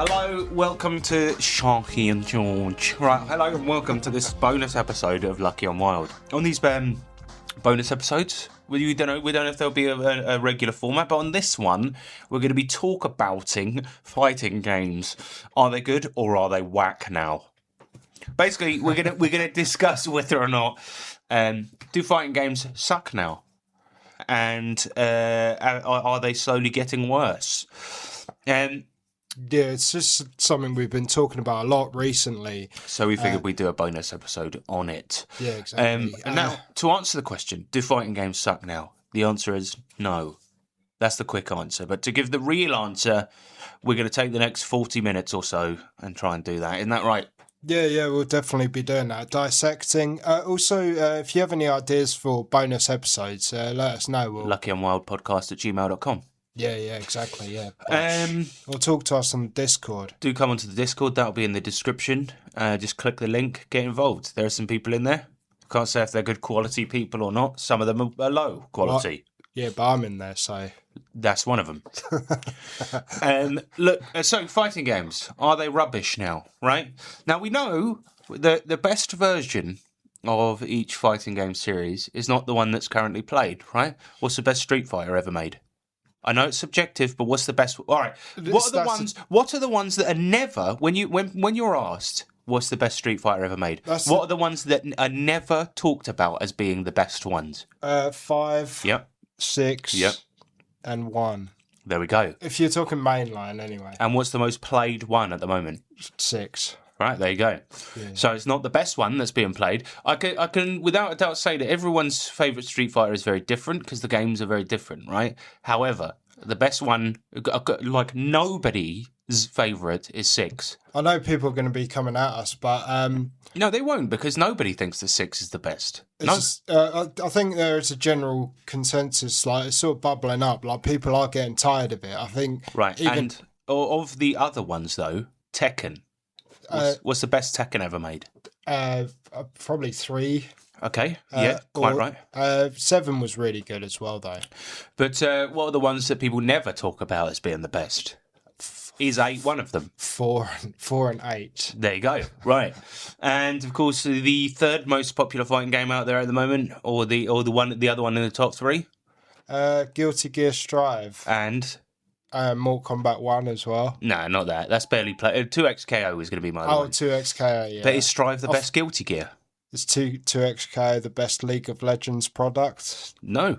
Hello, welcome to Sharky and George. Right, hello and welcome to this bonus episode of Lucky and Wild. On these bonus episodes, we don't know if there'll be a regular format, but on this one, we're going to be talk-abouting fighting games. Are they good or are they whack now? Basically, we're gonna discuss whether or not do fighting games suck now, and are they slowly getting worse? Yeah, it's just something we've been talking about a lot recently. So we figured we'd do a bonus episode on it. Yeah, exactly. And now, to answer the question, do fighting games suck now? The answer is no. That's the quick answer. But to give the real answer, we're going to take the next 40 minutes or so and try and do that. Isn't that right? Yeah, we'll definitely be doing that. Dissecting. Also, if you have any ideas for bonus episodes, let us know. LuckyandWildPodcast@gmail.com. Yeah, exactly, yeah. Or talk to us on Discord. Do come onto the Discord, that'll be in the description. Just click the link, get involved. There are some people in there. I can't say if they're good quality people or not. Some of them are low quality. Yeah, but I'm in there, so... That's one of them. Look, so fighting games, are they rubbish now, right? Now, we know the best version of each fighting game series is not the one that's currently played, right? What's the best Street Fighter ever made? I know it's subjective, but what's the best? All right, what are the ones that are never when you're asked what's the best Street Fighter ever made? What are the ones that are never talked about as being the best ones? 5. Yep. 6. Yep. And 1. There we go. If you're talking mainline, anyway. And what's the most played one at the moment? 6. Right, there you go. Yeah. So it's not the best one that's being played. I can without a doubt say that everyone's favourite Street Fighter is very different because the games are very different, right? However, the best one, like nobody's favourite, is 6. I know people are going to be coming at us, but... No, they won't, because nobody thinks that 6 is the best. I think there is a general consensus, like, it's sort of bubbling up, like, people are getting tired of it, I think. Right, and of the other ones, though, Tekken. What's the best Tekken ever made? Probably 3. Okay, yeah, quite right. 7 was really good as well, though. But what are the ones that people never talk about as being the best? Is 8 one of them? 4 and 8. There you go. Right, and of course the third most popular fighting game out there at the moment, or the other one in the top 3. Guilty Gear Strive and Mortal Kombat 1 as well. No, not that. That's barely played. 2XKO is going to be my other one. 2XKO, yeah. But is Strive the best Guilty Gear? Is 2XKO the best League of Legends product? No.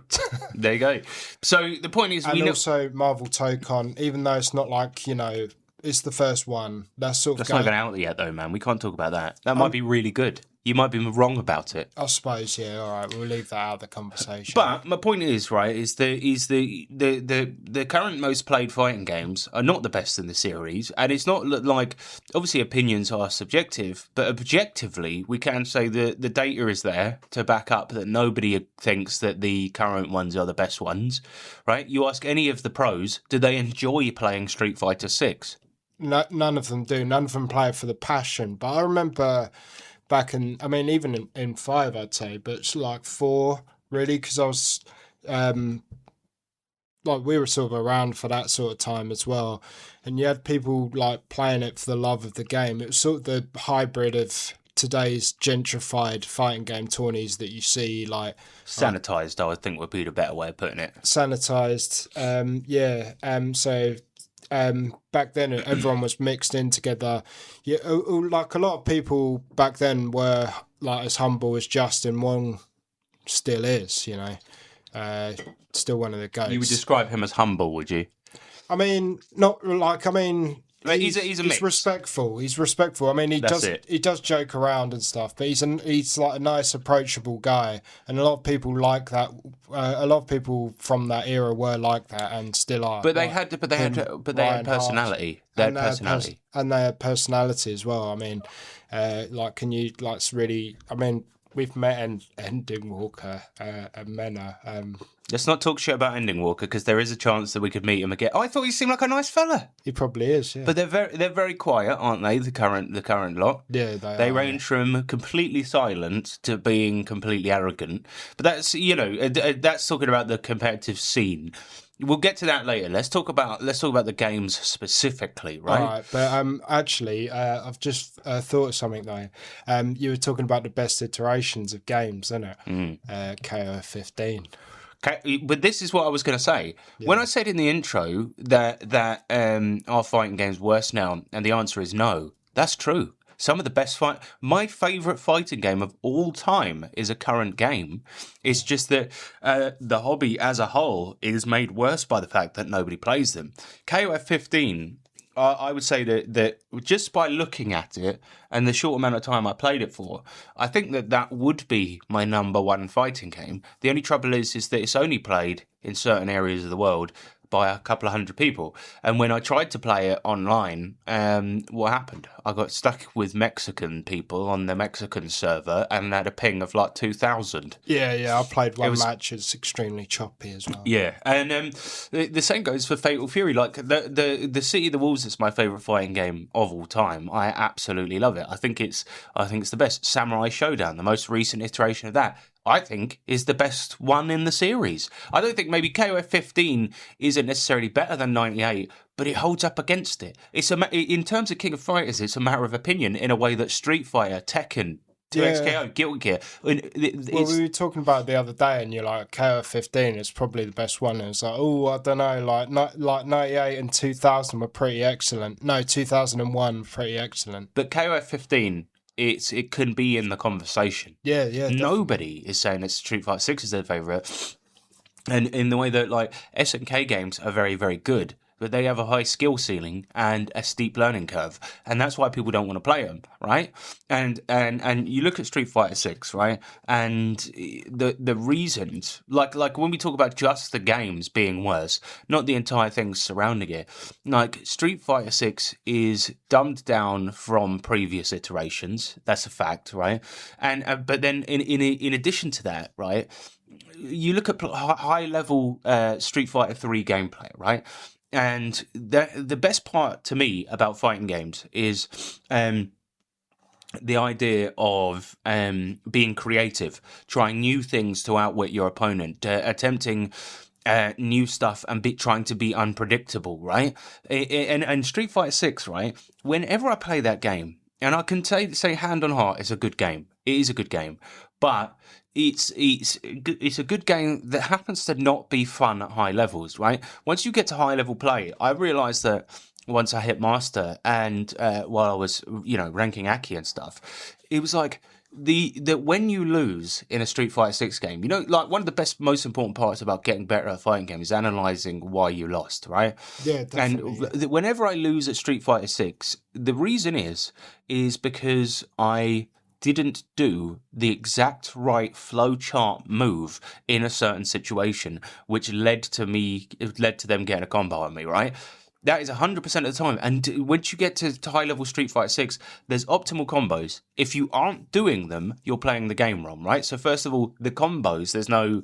There you go. So the point is... also Marvel Tokon, even though it's not like, it's the first one. That's not even out yet, though, man. We can't talk about that. That might be really good. You might be wrong about it. I suppose, yeah. All right, we'll leave that out of the conversation. But my point is, right, is the current most played fighting games are not the best in the series, and it's not like, obviously opinions are subjective, but objectively we can say that the data is there to back up that nobody thinks that the current ones are the best ones, right? You ask any of the pros, do they enjoy playing Street Fighter 6? No, none of them do. None of them play for the passion. But I remember... back in, even in 5, I'd say, but it's like 4, really, because I was, we were sort of around for that sort of time as well, and you had people, like, playing it for the love of the game. It was sort of the hybrid of today's gentrified fighting game tourneys that you see, like... Sanitised, I would think would be the better way of putting it. Sanitised, so... back then everyone was mixed in together. Yeah, like a lot of people back then were like as humble as Justin Wong still is, still one of the goats. You would describe him as humble, would you? He's respectful. He's respectful. He does joke around and stuff, but he's like a nice, approachable guy, and a lot of people like that. A lot of people from that era were like that and still are. But they had personality. They had personality, and they had personality as well. Can you really? We've met Ending Walker and Mena. Let's not talk shit about Ending Walker, because there is a chance that we could meet him again. I thought he seemed like a nice fella. He probably is, yeah. But they're very quiet, aren't they? The current lot. Yeah, they range from completely silent to being completely arrogant. But that's that's talking about the competitive scene. we'll get to that later. Let's talk about the games specifically, right? All right, but actually, I've just thought of something though. You were talking about the best iterations of games, isn't it? KOF 15. Okay, but this is what I was going to say. Yeah. When I said in the intro that our fighting games worse now, and the answer is no, that's true. Some of the best my favourite fighting game of all time is a current game. It's just that the hobby as a whole is made worse by the fact that nobody plays them. KOF 15, I would say that just by looking at it and the short amount of time I played it for, I think that would be my number one fighting game. The only trouble is that it's only played in certain areas of the world by a couple of hundred people. And when I tried to play it online, what happened? I got stuck with Mexican people on the Mexican server and had a ping of like 2,000. Yeah, I played one match. It's extremely choppy as well. Yeah, and the same goes for Fatal Fury. Like the City of the Wolves is my favourite fighting game of all time. I absolutely love it. I think it's the best. Samurai Showdown, the most recent iteration of that, I think is the best one in the series. I don't think maybe KOF 15 isn't necessarily better than 98, but it holds up against it. In terms of King of Fighters, it's a matter of opinion in a way that Street Fighter, Tekken, 2XKO, Guilty Gear. Well, we were talking about it the other day, and you're like, KOF 15 is probably the best one. And it's like, oh, I don't know, like 98 and 2000 were pretty excellent. No, 2001 pretty excellent. But KOF 15... It can be in the conversation. Yeah. Nobody is saying that Street Fighter 6 is their favourite. And in the way that like SNK games are very, very good, but they have a high skill ceiling and a steep learning curve, and that's why people don't want to play them, right? And you look at Street Fighter 6, right? And the reasons, like when we talk about just the games being worse, not the entire things surrounding it, like Street Fighter 6 is dumbed down from previous iterations. That's a fact, right? And but then in addition to that, right? You look at high level Street Fighter 3 gameplay, right? And the best part to me about fighting games is the idea of being creative, trying new things to outwit your opponent, attempting new stuff and trying to be unpredictable, right? And Street Fighter 6, right? Whenever I play that game, and I can say hand on heart, it's a good game. It is a good game, but it's a good game that happens to not be fun at high levels, right? Once you get to high level play, I realised that once I hit master and while I was ranking Aki and stuff, it was like that when you lose in a Street Fighter 6 game, like one of the most important parts about getting better at a fighting game is analysing why you lost, right? Yeah, definitely. And whenever I lose at Street Fighter 6, the reason is because I didn't do the exact right flowchart move in a certain situation, which led to them getting a combo on me, right? That is 100% of the time. And once you get to high level Street Fighter 6, there's optimal combos. If you aren't doing them, you're playing the game wrong, right? So first of all, the combos, there's no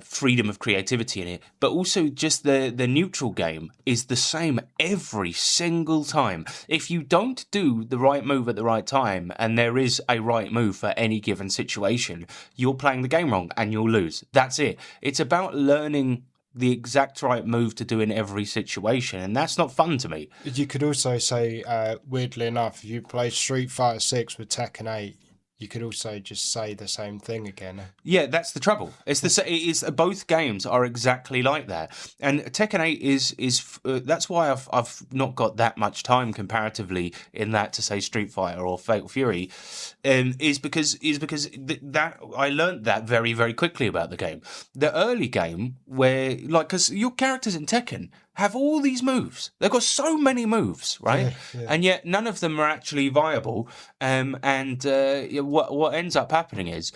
freedom of creativity in it, but also just the neutral game is the same every single time. If you don't do the right move at the right time, and there is a right move for any given situation, you're playing the game wrong and you'll lose. That's it. It's about learning the exact right move to do in every situation, and that's not fun to me. You could also say, weirdly enough, if you play Street Fighter 6 with Tekken 8, you could also just say the same thing again. Yeah, that's the trouble. It's both games are exactly like that, and Tekken 8 is that's why I've not got that much time comparatively in that to say Street Fighter or Fatal Fury, is because that I learned that very, very quickly about the game. The early game where because your characters in Tekken have all these moves. They've got so many moves, right? Yeah. And yet none of them are actually viable. What ends up happening is,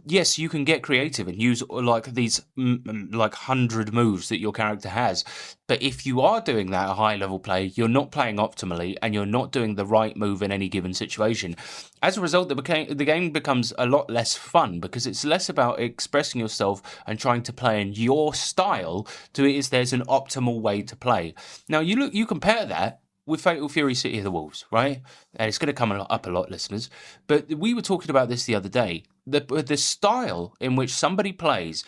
yes, you can get creative and use like these 100 moves that your character has. But if you are doing that at high level play, you're not playing optimally and you're not doing the right move in any given situation. As a result, the game becomes a lot less fun because it's less about expressing yourself and trying to play in your style to it is there's an optimal way to play. Now, you compare that with Fatal Fury City of the Wolves, right? And it's going to come up a lot, listeners. But we were talking about this the other day. The style in which somebody plays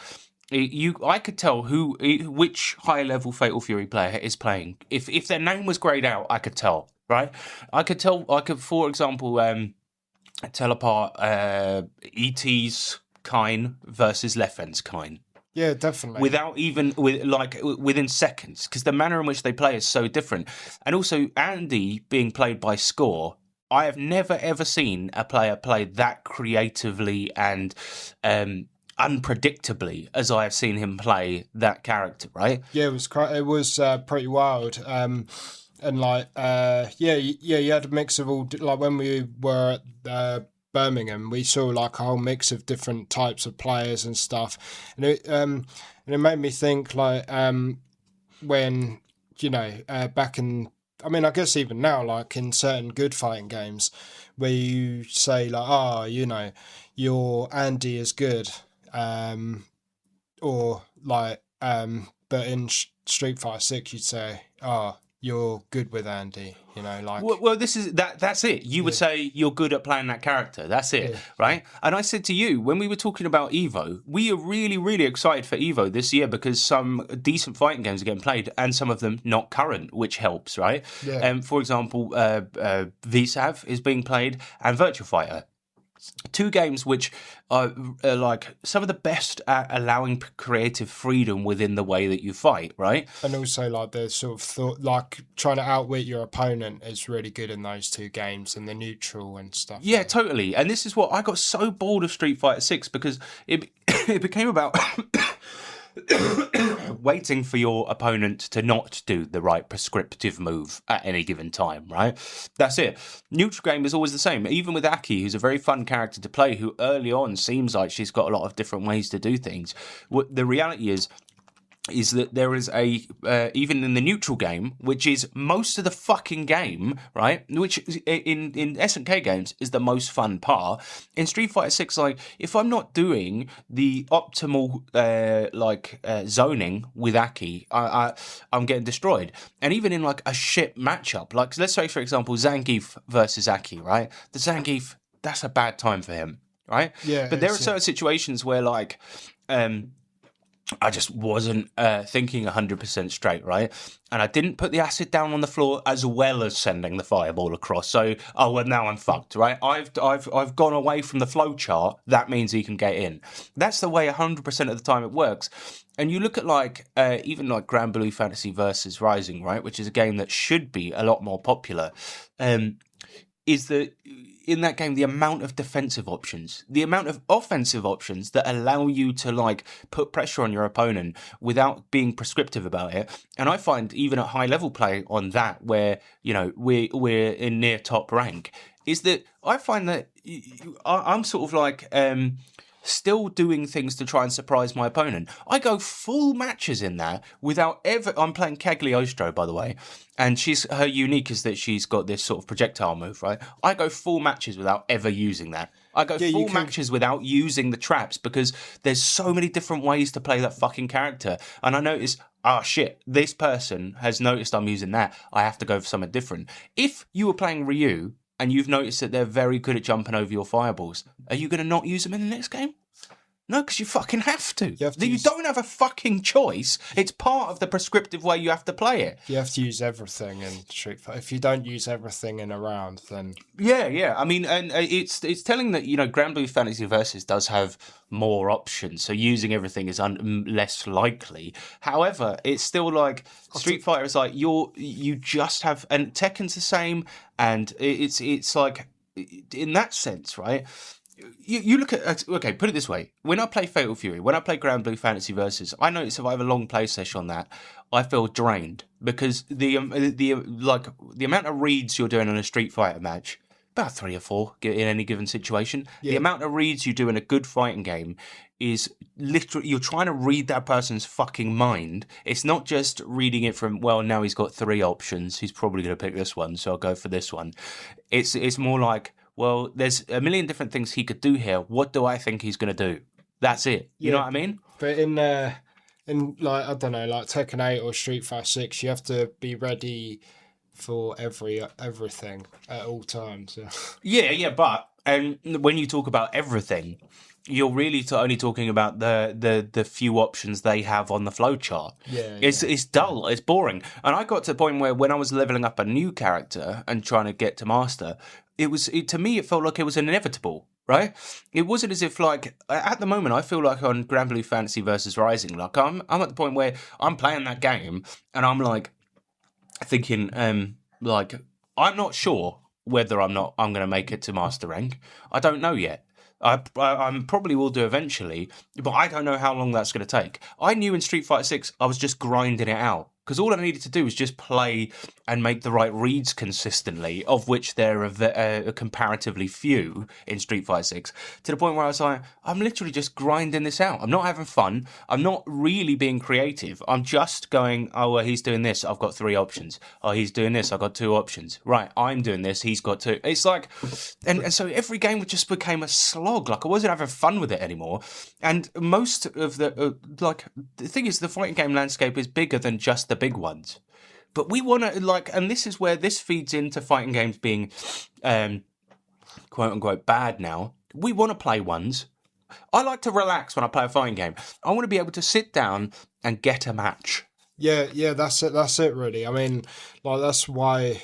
I could tell which high level Fatal Fury player is playing. If their name was grayed out, I could tell. Right, I could tell. I could, for example, tell apart ET's Kine versus Leffen's Kine. Yeah, definitely. Within seconds, because the manner in which they play is so different. And also, Andy being played by Score, I have never ever seen a player play that creatively and unpredictably as I have seen him play that character. Right? Yeah, it was pretty wild. And like, you had a mix of all. Like when we were at Birmingham, we saw like a whole mix of different types of players and stuff, and it made me think like when back in. I mean, I guess even now, like in certain good fighting games, where you say like, your Andy is good, or like, but in Street Fighter 6, you'd say, you're good with Andy, like. Well, this is that's it. You would say you're good at playing that character. That's it, right? And I said to you when we were talking about Evo, we are really, really excited for Evo this year because some decent fighting games are getting played, and some of them not current, which helps, right? Yeah. For example, VSAV is being played, and Virtua Fighter. Two games which are like some of the best at allowing creative freedom within the way that you fight, right? And also like the sort of thought, like trying to outwit your opponent is really good in those two games, and the neutral and stuff. Yeah, totally. And this is what I got so bored of Street Fighter 6 because it became about waiting for your opponent to not do the right prescriptive move at any given time, right? That's it. Neutral game is always the same. Even with Aki, who's a very fun character to play, who early on seems like she's got a lot of different ways to do things. The reality is that there is even in the neutral game, which is most of the fucking game, right? Which in SNK games is the most fun part. In Street Fighter 6, like if I'm not doing the optimal zoning with Aki, I'm getting destroyed. And even in like a shit matchup, like let's say for example Zangief versus Aki, right? The Zangief, that's a bad time for him, right? Yeah. But there are certain situations where like I just wasn't thinking 100% straight, right? And I didn't put the acid down on the floor as well as sending the fireball across. So, now I'm fucked, right? I've gone away from the flow chart. That means he can get in. That's the way 100% of the time it works. And you look at like even like Grand Blue Fantasy versus Rising, right? Which is a game that should be a lot more popular. Is that in that game, the amount of defensive options, the amount of offensive options that allow you to like put pressure on your opponent without being prescriptive about it. And I find even at high level play on that, where we're in near top rank, is that I find that I'm sort of like still doing things to try and surprise my opponent. I go full matches in that without ever. I'm playing Cagliostro, by the way, and her unique is that she's got this sort of projectile move, right? I go full matches without ever using that. I go full matches without using the traps because there's so many different ways to play that fucking character. And I notice, shit, this person has noticed I'm using that. I have to go for something different. If you were playing Ryu and you've noticed that they're very good at jumping over your fireballs, are you going to not use them in the next game? No, because you fucking have to. You don't have a fucking choice. It's part of the prescriptive way you have to play it. You have to use everything in Street Fighter. If you don't use everything in a round, then... Yeah. I mean, and it's telling that, Grand Blue Fantasy Versus does have more options, so using everything is less likely. However, it's still like Street Fighter is like you just have... And Tekken's the same, and it's like, in that sense, right... You look at, okay, put it this way. When I play Fatal Fury, when I play Grand Blue Fantasy Versus, I notice if I have a long play session on that, I feel drained because the amount of reads you're doing in a Street Fighter match, about 3 or 4 in any given situation. Yeah. The amount of reads you do in a good fighting game is literally, you're trying to read that person's fucking mind. It's not just reading it from, well, now he's got 3 options. He's probably going to pick this one, so I'll go for this one. It's more like, well, there's a million different things he could do here. What do I think he's going to do? That's it. You know what I mean? But in like, I don't know, like Tekken 8 or Street Fighter 6, you have to be ready for everything at all times. Yeah, but when you talk about everything, you're really only talking about the few options they have on the flowchart. It's dull, it's boring. And I got to the point where when I was leveling up a new character and trying to get to master, to me it felt like it was inevitable. Right? It wasn't as if, like, at the moment, I feel like on Grand Blue Fantasy versus Rising, like, I'm at the point where I'm playing that game and I'm, like, thinking, like, I'm not sure whether I'm going to make it to Master Rank. I don't know yet. I probably will do eventually, but I don't know how long that's going to take. I knew in Street Fighter 6 I was just grinding it out. Because all I needed to do was just play and make the right reads consistently, of which there are comparatively few in Street Fighter 6, to the point where I was like, I'm literally just grinding this out. I'm not having fun. I'm not really being creative. I'm just going, oh, well, he's doing this. I've got 3 options. Oh, he's doing this. I've got 2 options. Right, I'm doing this. He's got 2. It's like, and so every game just became a slog. Like, I wasn't having fun with it anymore. And most of the thing is, the fighting game landscape is bigger than just the big ones, but we want to, like, and this is where this feeds into fighting games being quote unquote bad now. We want to play ones. I like to relax when I play a fighting game. I want to be able to sit down and get a match. Yeah, that's it really. I mean, like, that's why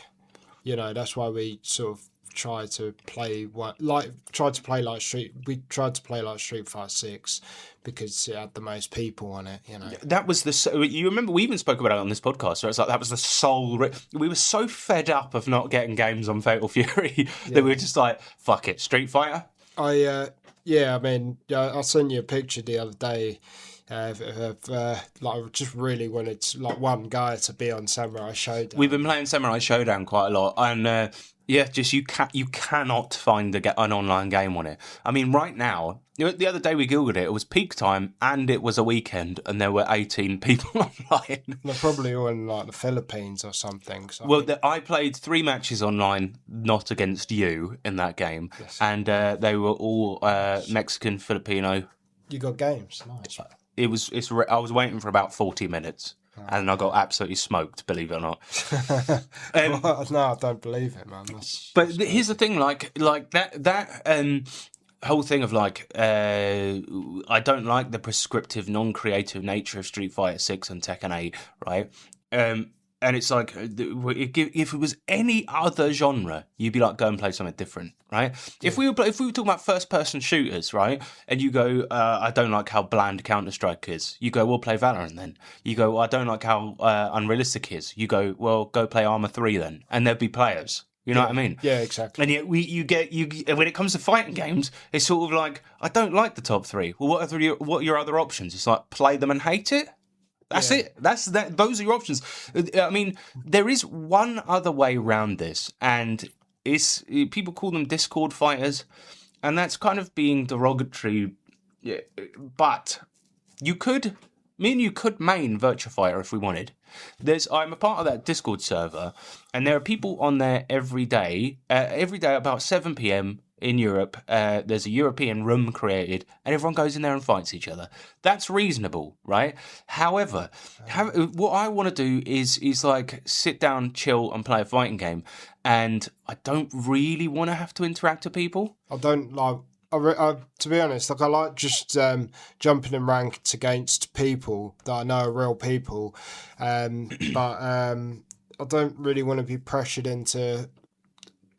we sort of tried to play like Street Fighter 6 because it had the most people on it, you know. That was you remember we even spoke about it on this podcast, so it's like that was the sole we were so fed up of not getting games on Fatal Fury that we were just like, fuck it, Street Fighter. I mean, I sent you a picture the other day of I just really wanted one guy to be on Samurai Showdown. We've been playing Samurai Showdown quite a lot, and just you cannot find an online game on it. I mean, right now, the other day we googled it. It was peak time, and it was a weekend, and there were 18 people online. They're probably all in like the Philippines or something. So. Well, I played 3 matches online, not against you, in that game, yes. And they were all Mexican, Filipino. You got games, nice. I was waiting for about 40 minutes. And I got absolutely smoked, believe it or not. No, I don't believe it, man. But here's the thing, like that whole thing of like, I don't like the prescriptive, non-creative nature of Street Fighter 6 and Tekken 8, right? And it's like, if it was any other genre, you'd be like, go and play something different, right? Yeah. If we were talking about first-person shooters, right, and you go, I don't like how bland Counter-Strike is, you go, well, play Valorant then. You go, well, I don't like how unrealistic it is. You go, well, go play Arma 3 then. And there'd be players. You know what I mean? Yeah, exactly. And yet when it comes to fighting games, it's sort of like, I don't like the top 3. Well, what are your other options? It's like, play them and hate it? That's it. Those are your options. I mean, there is one other way around this, and people call them Discord fighters, and that's kind of being derogatory. But me and you could main Virtua Fighter if we wanted. I'm a part of that Discord server, and there are people on there every day about 7 p.m. in Europe. There's a European room created, and everyone goes in there and fights each other. That's reasonable, right? However, what I want to do is like sit down, chill, and play a fighting game, and I don't really want to have to interact with people. I don't like. To be honest, like, I like just jumping in ranked against people that I know are real people, but I don't really want to be pressured into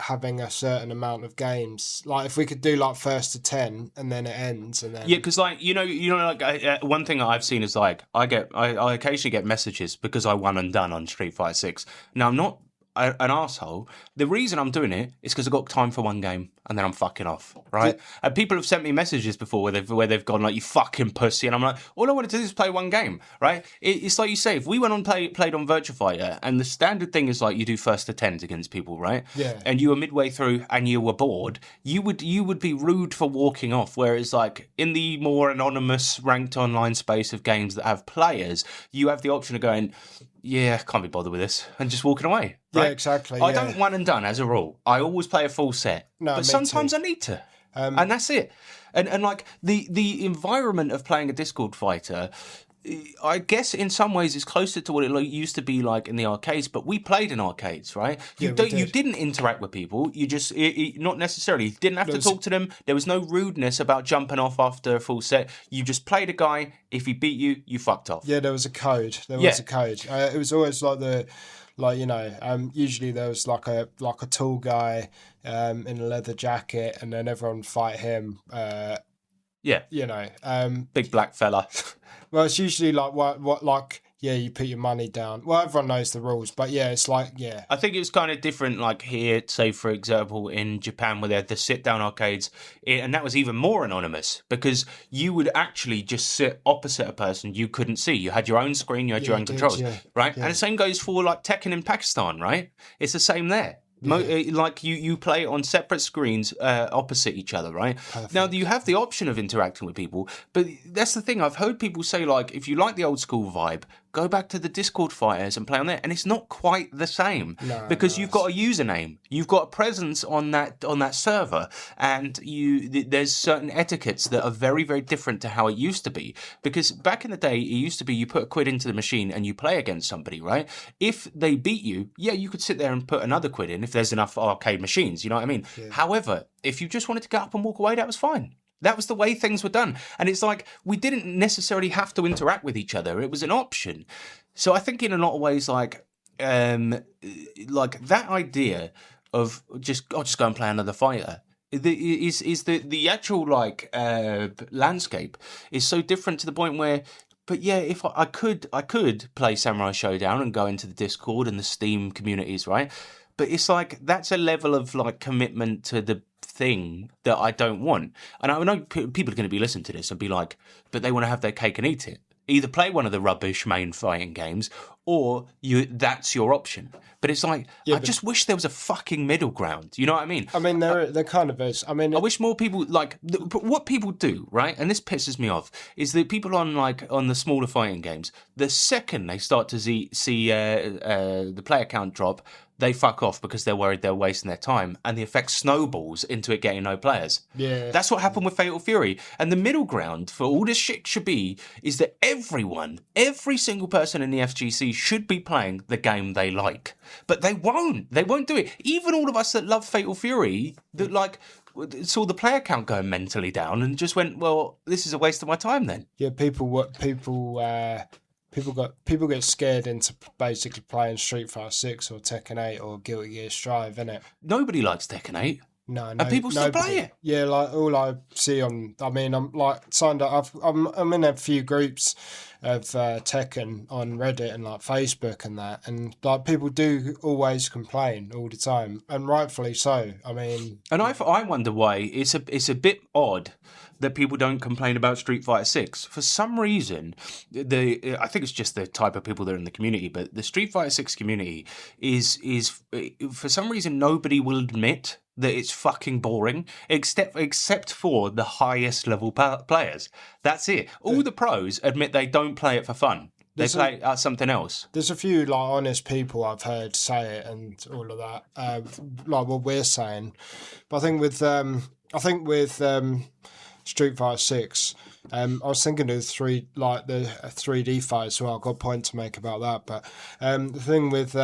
having a certain amount of games. Like, if we could do like first to 10 and then it ends, and then because like like one thing that I've seen is like I occasionally get messages because I won and done on Street Fighter 6. Now, I'm not an asshole. The reason I'm doing it is because I've got time for one game and then I'm fucking off, right? And people have sent me messages before where they've gone like, you fucking pussy, and I'm like, all I want to do is play one game, right? It's like you say, if we went on played on Virtua Fighter, and the standard thing is like you do first to 10s against people, right? Yeah. And you were midway through and you were bored, you would be rude for walking off. Whereas like in the more anonymous ranked online space of games that have players, you have the option of going, yeah, can't be bothered with this, and just walking away. Right? Yeah, exactly. I don't one and done as a rule. I always play a full set, but sometimes I need to, and that's it. And like the environment of playing a Discord fighter, I guess in some ways it's closer to what it used to be like in the arcades, but we played in arcades, right? You didn't interact with people. You just not necessarily. You didn't have to talk to them. There was no rudeness about jumping off after a full set. You just played a guy. If he beat you, you fucked off. Yeah, there was a code. It was always usually there was like a tall guy in a leather jacket, and then everyone would fight him. Big black fella. Well, it's usually you put your money down. Well, everyone knows the rules, but it's like. I think it was kind of different, like here, say, for example, in Japan, where they had the sit-down arcades, and that was even more anonymous, because you would actually just sit opposite a person you couldn't see. You had your own screen, you had your own controls, right? Yeah. And the same goes for, like, Tekken in Pakistan, right? It's the same there. Like you play on separate screens opposite each other, right? Perfect. Now you have the option of interacting with people, but that's the thing. I've heard people say, like, if you like the old school vibe, go back to the Discord fighters and play on there, and it's not quite the same because you've got a username, you've got a presence on that server, and there's certain etiquettes that are very, very different to how it used to be. Because back in the day, it used to be you put a quid into the machine and you play against somebody, right? If they beat you, you could sit there and put another quid in if there's enough arcade machines, you know what I mean? Yeah. However, if you just wanted to get up and walk away, that was fine. That was the way things were done. And it's like, we didn't necessarily have to interact with each other. It was an option. So I think in a lot of ways, like that idea of just go and play another fighter is the actual landscape is so different to the point where, but yeah, if I could play Samurai Showdown and go into the Discord and the Steam communities, right? But it's like, that's a level of like commitment to the thing that I don't want. And I know people are going to be listening to this and be like, but they want to have their cake and eat it. Either play one of the rubbish main fighting games, or that's your option. But it's like, I just wish there was a fucking middle ground. You know what I mean? I mean, there kind of is. I mean, I wish more people but what people do, right? And this pisses me off, is that people on the smaller fighting games, the second they start to see the player count drop, they fuck off because they're worried they're wasting their time, and the effect snowballs into it getting no players. Yeah. That's what happened with Fatal Fury. And the middle ground for all this shit should be is that every single person in the FGC should be playing the game they like. But they won't. They won't do it. Even all of us that love Fatal Fury, that saw the player count going mentally down and just went, well, this is a waste of my time then. Yeah, people get scared into basically playing Street Fighter 6 or Tekken 8 or Guilty Gear Strive, innit? Nobody likes Tekken 8. No, and people still play it. Yeah, like all I see I'm like signed up. I'm in a few groups of Tekken on Reddit and like Facebook and that, and like people do always complain all the time, and rightfully so. I mean, and I wonder why it's a bit odd that people don't complain about Street Fighter 6. For some reason, I think it's just the type of people that are in the community, but the Street Fighter 6 community is for some reason nobody will admit that it's fucking boring, except for the highest level players. That's it. All the pros admit they don't play it for fun. They play something else. There's a few like honest people I've heard say it and all of that, like what we're saying. But I think with Street Fighter 6, I was thinking of the 3D fight as well. I've got a point to make about that. But the thing with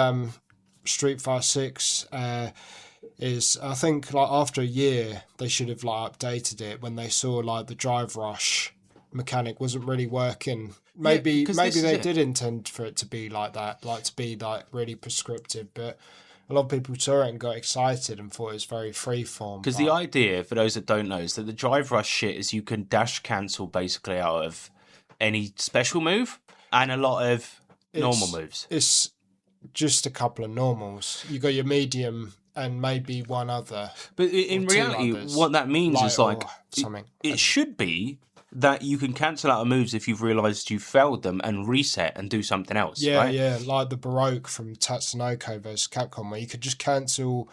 Street Fighter 6 is, I think like after a year they should have like updated it when they saw like the drive rush mechanic wasn't really working. Maybe they did intend for it to be like that, like to be like really prescriptive, but a lot of people saw it and got excited and thought it was very freeform. Because the idea, for those that don't know, is that the drive rush shit is you can dash cancel basically out of any special move and a lot of normal moves. It's just a couple of normals. You got your medium and maybe one other. But in reality, what that means is like something. It should be that you can cancel out of moves if you've realised you've failed them and reset and do something else. Yeah, right? Yeah, like the Baroque from Tatsunoko versus Capcom, where you could just cancel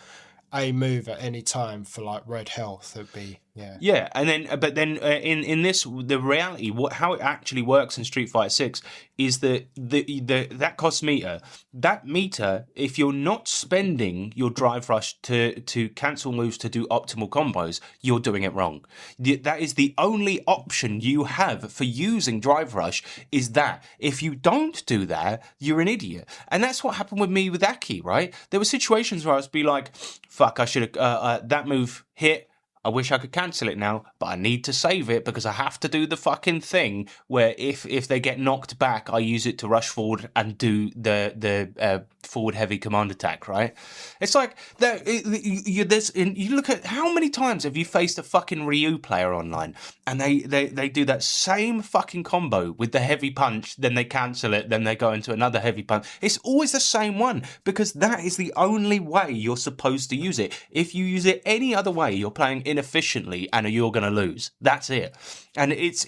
a move at any time for like red health. It'd be Yeah, and then, but then in this, the reality, how it actually works in Street Fighter 6 is that that cost meter. That meter, if you're not spending your drive rush to cancel moves to do optimal combos, you're doing it wrong. That is the only option you have for using drive rush. Is that if you don't do that, you're an idiot, and that's what happened with me with Aki. Right, there were situations where I was be like, "Fuck, I should have that move hit." I wish I could cancel it now, but I need to save it because I have to do the fucking thing where if they get knocked back, I use it to rush forward and do the forward heavy command attack, right? It's like, you look at how many times have you faced a fucking Ryu player online and they do that same fucking combo with the heavy punch, then they cancel it, then they go into another heavy punch. It's always the same one because that is the only way you're supposed to use it. If you use it any other way, you're playing inefficiently and you're going to lose. That's it. And it's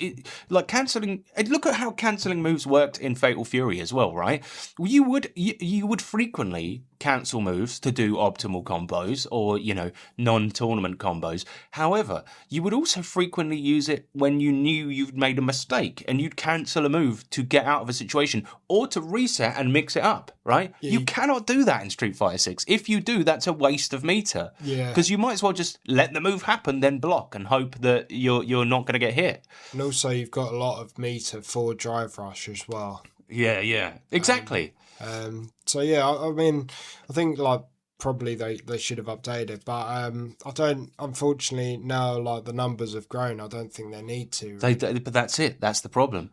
like cancelling. Look at how cancelling moves worked in Fatal Fury as well, right? You would frequently cancel moves to do optimal combos or, non-tournament combos. However, you would also frequently use it when you knew you'd made a mistake and you'd cancel a move to get out of a situation or to reset and mix it up, right? Yeah. You cannot do that in Street Fighter 6. If you do, that's a waste of meter. Yeah. Because you might as well just let the move happen, then block and hope that you're not going to get hit. And also you've got a lot of meter for drive rush as well. Yeah, exactly. So yeah, I mean, I think like probably they should have updated it, but I don't. Unfortunately, now like the numbers have grown, I don't think they need to. But that's it. That's the problem.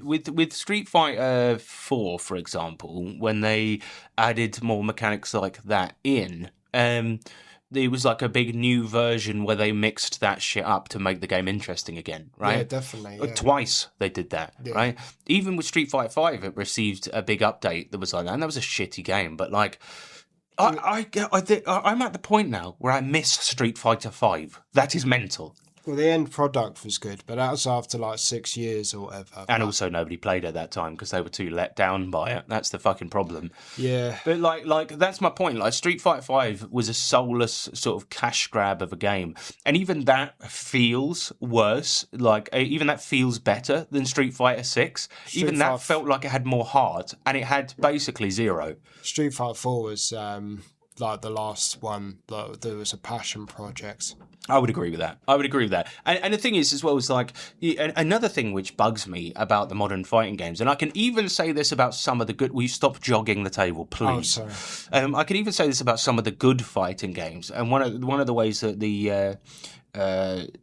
With Street Fighter 4, for example, when they added more mechanics like that in, it was like a big new version where they mixed that shit up to make the game interesting again, right? Yeah, definitely. Yeah. Twice they did that, right? Even with Street Fighter 5, it received a big update that was like that, and that was a shitty game. But like, I'm at the point now where I miss Street Fighter 5. That is mental. Well, the end product was good, but that was after like 6 years or whatever. And also nobody played at that time because they were too let down by it. That's the fucking problem. Yeah. But like that's my point. Like Street Fighter 5 was a soulless sort of cash grab of a game. And even that feels worse. Like even that feels better than Street Fighter 6. Even that felt like it had more heart and it had basically zero. Street Fighter 4 was like the last one that there was a passion project. I would agree with that. And the thing is, as well, is like another thing which bugs me about the modern fighting games, and I can even say this about some of the good. Will you stop jogging the table, please? Oh, sorry. I can even say this about some of the good fighting games, and one of the ways that the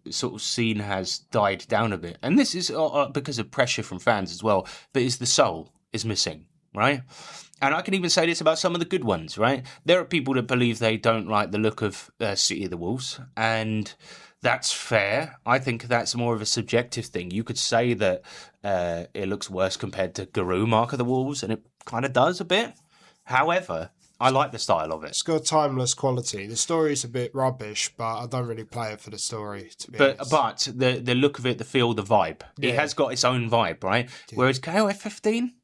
sort of scene has died down a bit, and this is because of pressure from fans as well. But is the soul is missing, right? And I can even say this about some of the good ones, right? There are people that believe they don't like the look of City of the Wolves, and that's fair. I think that's more of a subjective thing. You could say that it looks worse compared to Garou Mark of the Wolves, and it kind of does a bit. However, I like the style of it. It's got timeless quality. The story's a bit rubbish, but I don't really play it for the story, to be honest. But the look of it, the feel, the vibe. Yeah. It has got its own vibe, right? Yeah. Whereas KOF 15...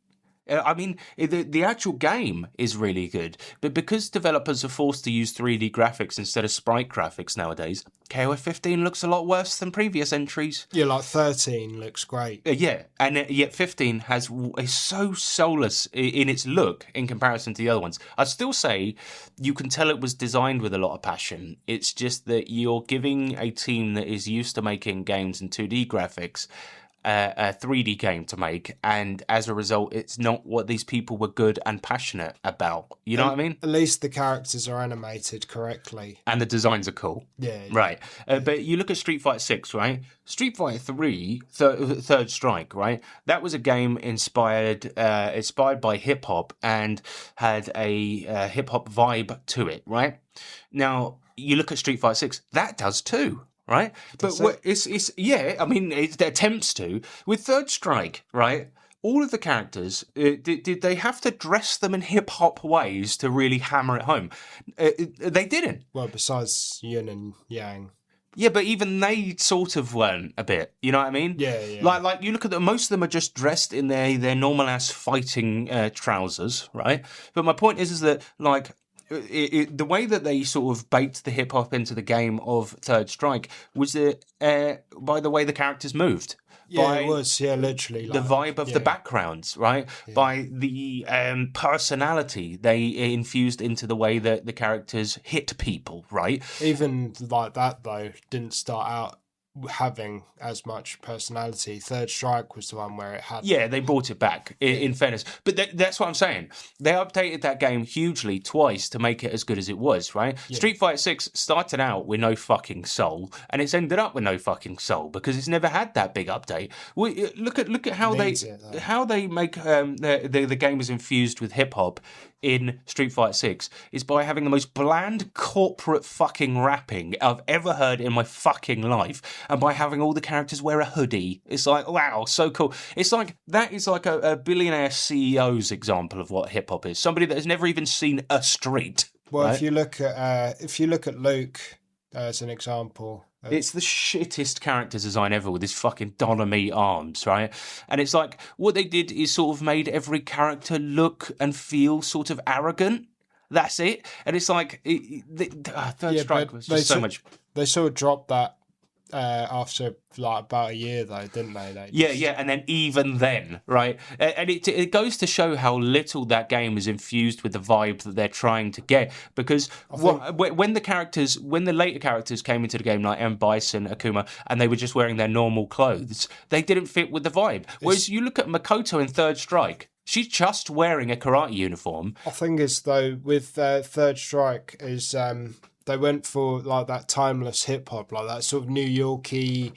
I mean, the actual game is really good, but because developers are forced to use 3D graphics instead of sprite graphics nowadays, KOF 15 looks a lot worse than previous entries. Yeah, like 13 looks great. Yeah, and yet 15 is so soulless in its look in comparison to the other ones. I'd still say you can tell it was designed with a lot of passion. It's just that you're giving a team that is used to making games in 2D graphics a 3D game to make, and as a result, it's not what these people were good and passionate about. You know what I mean? At least the characters are animated correctly. And the designs are cool. Yeah. Right. But you look at Street Fighter 6, right? Street Fighter 3, Third Strike, right? That was a game inspired by hip-hop and had a hip-hop vibe to it, right? Now, you look at Street Fighter 6, that does too. Right, but it's yeah. I mean, it attempts to with Third Strike. Right, all of the characters did they have to dress them in hip hop ways to really hammer it home? They didn't. Well, besides Yin and Yang. Yeah, but even they sort of weren't a bit. You know what I mean? Yeah. Like you look at them, most of them are just dressed in their normal ass fighting trousers, right? But my point is that like the way that they sort of baked the hip hop into the game of Third Strike was by the way the characters moved. Yeah, it was. Yeah, literally. The vibe of the backgrounds, right? Yeah. By the personality they infused into the way that the characters hit people, right? Even like that, though, didn't start out having as much personality. Third Strike was the one where it had. Yeah, they brought it back, in fairness. But that's what I'm saying. They updated that game hugely twice to make it as good as it was, right? Yeah. Street Fighter 6 started out with no fucking soul, and it's ended up with no fucking soul because it's never had that big update. Look at how they make the game is infused with hip hop in Street Fighter 6 is by having the most bland corporate fucking rapping I've ever heard in my fucking life, and by having all the characters wear a hoodie. It's like, wow, so cool. It's like, that is like a billionaire CEO's example of what hip hop is. Somebody that has never even seen a street. Well, right? if you look at Luke as an example. It's the shittest character design ever with his fucking Dolomite arms, right? And it's like, what they did is sort of made every character look and feel sort of arrogant. That's it. And it's like, Third Strike was just so much. They sort of dropped that after like about a year, though, didn't they? Yeah, and then even then, right? And it goes to show how little that game is infused with the vibe that they're trying to get. Because when the later characters came into the game, like M. Bison, Akuma, and they were just wearing their normal clothes, they didn't fit with the vibe. Whereas you look at Makoto in Third Strike, she's just wearing a karate uniform. I think is though with Third Strike is. They went for like that timeless hip hop, like that sort of New Yorky,